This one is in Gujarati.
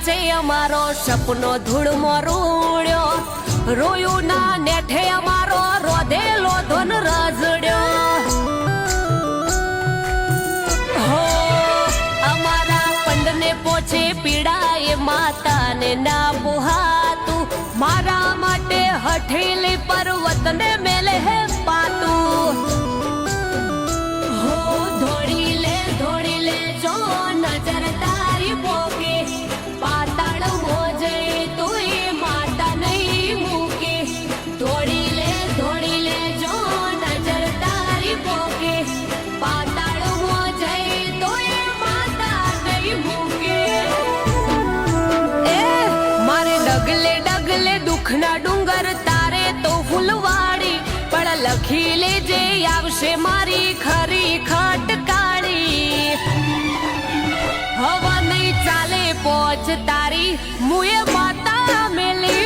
છે અમારો સપનો ધૂળમો રૂડ્યો, રોયું ના નેઠે અમારો રોધેલો ધન રજડ્યો. હો અમારા પંડને પોછે પીડાય માતાને ના બુહાતું, મારા માટે હઠેલી પર્વતને મેલે હે પાતું. હો ધોળી લે જો નજર તારી પોકે, પાતાળ મોજે તુંય માતા નહીં મૂકે. ધોળી લે જો નજર તારી પોકે, પાતાળ મોજે તુંય માતા નહીં મૂકે. એ મારે ડગલે દુઃખના ડુંગર તારે તો ફૂલવાડી, પણ લખી લેજે આવશે મારી ખરી ખટકાળી. હવા નહીં ચાલે પોચ તારી મુએ માતા મેલી.